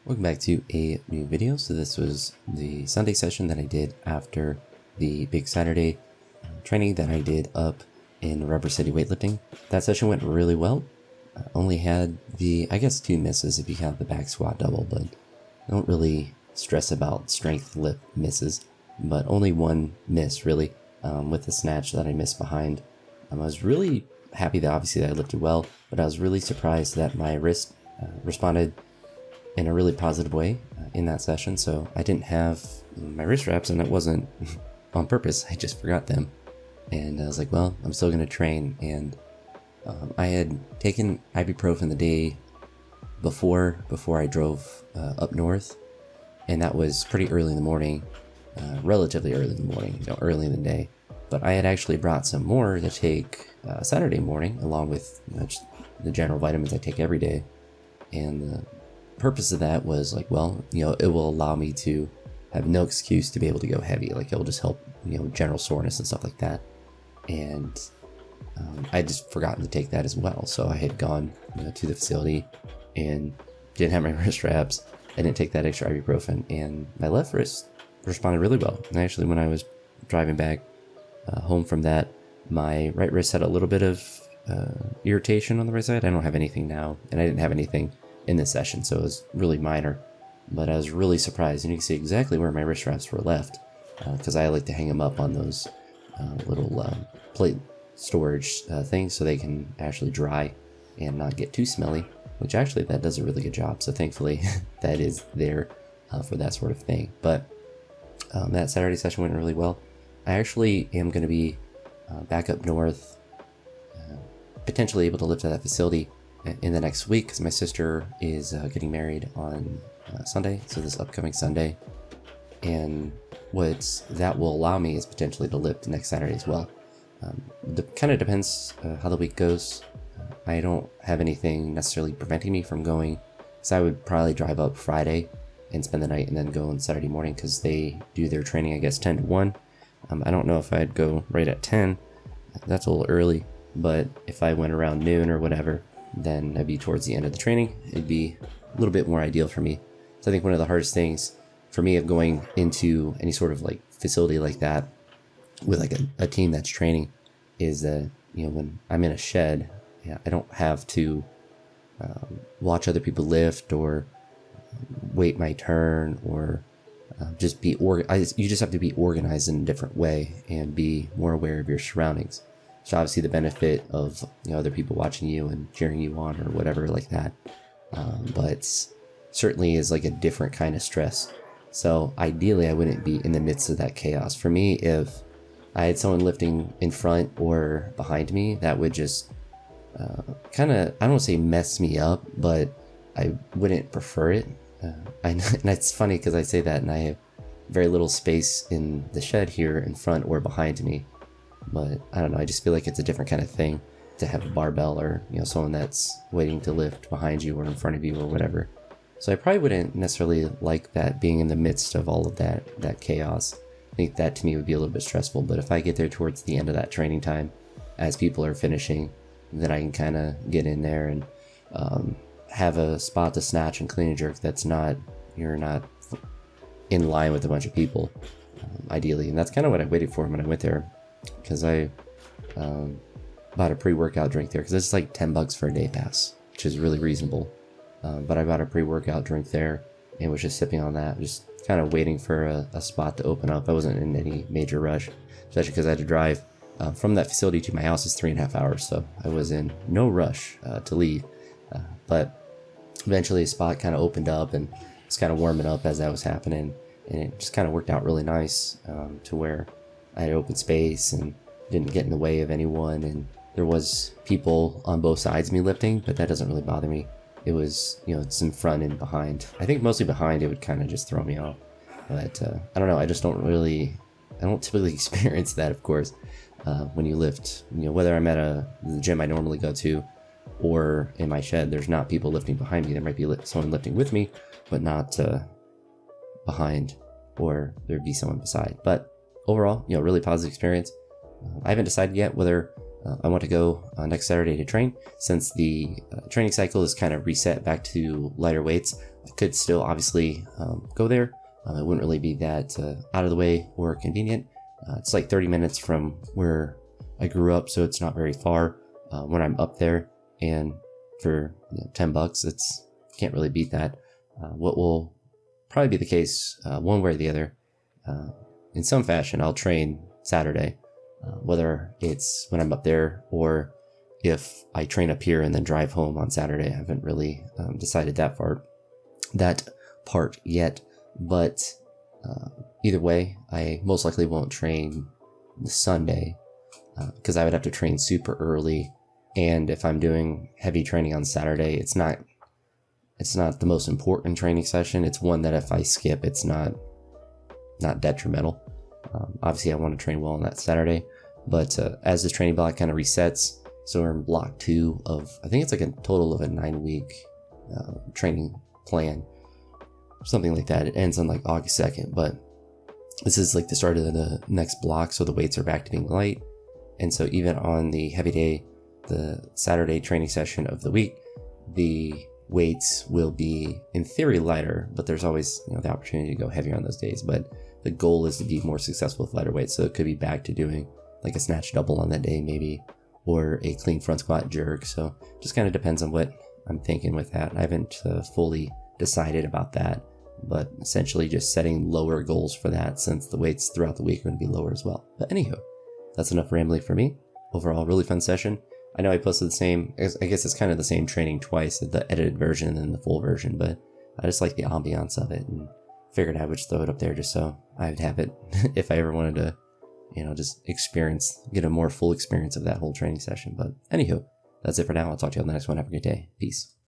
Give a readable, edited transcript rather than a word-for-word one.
Welcome back to a new video. So this was the Sunday session that I did after the big Saturday training that I did up in Rubber City weightlifting. That session went really well. Only had I guess 2 misses if you count the back squat double, but I don't really stress about strength lift misses, but only 1 miss really with the snatch that I missed behind. I was really happy that obviously that I lifted well, but I was really surprised that my wrist responded in a really positive way in that session. So I didn't have my wrist wraps, and it wasn't on purpose. I just forgot them. And I was like, well, I'm still going to train. And I had taken ibuprofen the day before I drove up north. And that was pretty early in the morning, relatively early in the morning, early in the day. But I had actually brought some more to take Saturday morning, along with just the general vitamins I take every day. And the purpose of that was like, well, it will allow me to have no excuse to be able to go heavy. Like, it will just help, general soreness and stuff like that. And I just forgotten to take that as well. So I had gone to the facility and didn't have my wrist wraps. I didn't take that extra ibuprofen, and my left wrist responded really well. And actually, when I was driving back home from that, my right wrist had a little bit of irritation on the right side. I don't have anything now, and I didn't have anything in this session, so it was really minor. But I was really surprised, and you can see exactly where my wrist wraps were left, because I like to hang them up on those little plate storage things so they can actually dry and not get too smelly, which actually that does a really good job. So thankfully that is there for that sort of thing. But that Saturday session went really well. I actually am going to be back up north, potentially able to lift at that facility in the next week, because my sister is getting married on Sunday, so this upcoming Sunday. And what that will allow me is potentially to lift next Saturday as well. Kind of depends how the week goes. I don't have anything necessarily preventing me from going, because I would probably drive up Friday and spend the night and then go on Saturday morning, because they do their training, I guess, 10 to 1. I don't know if I'd go right at 10. That's a little early, but if I went around noon or whatever, then that'd be towards the end of the training. It'd be a little bit more ideal for me. So I think one of the hardest things for me of going into any sort of like facility like that with like a team that's training is that, when I'm in a shed, I don't have to watch other people lift or wait my turn or just be organized. You just have to be organized in a different way and be more aware of your surroundings. So obviously the benefit of other people watching you and cheering you on or whatever like that, but certainly is like a different kind of stress. So ideally I wouldn't be in the midst of that chaos. For me, if I had someone lifting in front or behind me, that would just kind of, I don't want to say mess me up, but I wouldn't prefer it. And it's funny because I say that and I have very little space in the shed here in front or behind me. But I don't know, I just feel like it's a different kind of thing to have a barbell or someone that's waiting to lift behind you or in front of you or whatever. So I probably wouldn't necessarily like that, being in the midst of all of that chaos. I think that to me would be a little bit stressful. But if I get there towards the end of that training time, as people are finishing, then I can kind of get in there and have a spot to snatch and clean and jerk that's you're not in line with a bunch of people, ideally. And that's kind of what I waited for when I went there, because I bought a pre-workout drink there, because it's like $10 for a day pass, which is really reasonable. But I bought a pre-workout drink there and was just sipping on that, just kind of waiting for a spot to open up. I wasn't in any major rush, especially because I had to drive from that facility to my house is 3.5 hours, so I was in no rush to leave. But eventually a spot kind of opened up and it's kind of warming up as that was happening, and it just kind of worked out really nice to where I had open space and didn't get in the way of anyone. And there was people on both sides of me lifting, but that doesn't really bother me. It was, it's in front and behind. I think mostly behind, it would kind of just throw me off. But I don't know, I don't typically experience that, of course, when you lift, whether I'm at the gym I normally go to or in my shed. There's not people lifting behind me. There might be someone lifting with me, but not behind, or there'd be someone beside. But overall, really positive experience. I haven't decided yet whether I want to go next Saturday to train, since the training cycle is kind of reset back to lighter weights. I could still obviously go there. It wouldn't really be that out of the way or convenient. It's like 30 minutes from where I grew up, so it's not very far when I'm up there. And for $10, it's can't really beat that. What will probably be the case, one way or the other, in some fashion, I'll train Saturday, whether it's when I'm up there or if I train up here and then drive home on Saturday. I haven't really decided that part yet, but either way, I most likely won't train the Sunday because I would have to train super early. And if I'm doing heavy training on Saturday, it's not the most important training session. It's one that if I skip, it's not detrimental. Obviously, I want to train well on that Saturday, but as this training block kind of resets, so we're in block 2 of, I think it's like a total of a 9-week training plan, something like that. It ends on like August 2nd, but this is like the start of the next block, so the weights are back to being light. And so even on the heavy day, the Saturday training session of the week, the weights will be in theory lighter, but there's always the opportunity to go heavier on those days. But the goal is to be more successful with lighter weights, so it could be back to doing like a snatch double on that day maybe, or a clean front squat jerk. So just kind of depends on what I'm thinking with that. I haven't fully decided about that, but essentially just setting lower goals for that, since the weights throughout the week are going to be lower as well. But anywho, that's enough rambling for me. Overall, really fun session. I know I posted the same, I guess it's kind of the same training twice, the edited version and the full version, but I just like the ambiance of it and figured I would just throw it up there just so I'd have it if I ever wanted to, just get a more full experience of that whole training session. But anywho, that's it for now. I'll talk to you on the next one. Have a good day. Peace.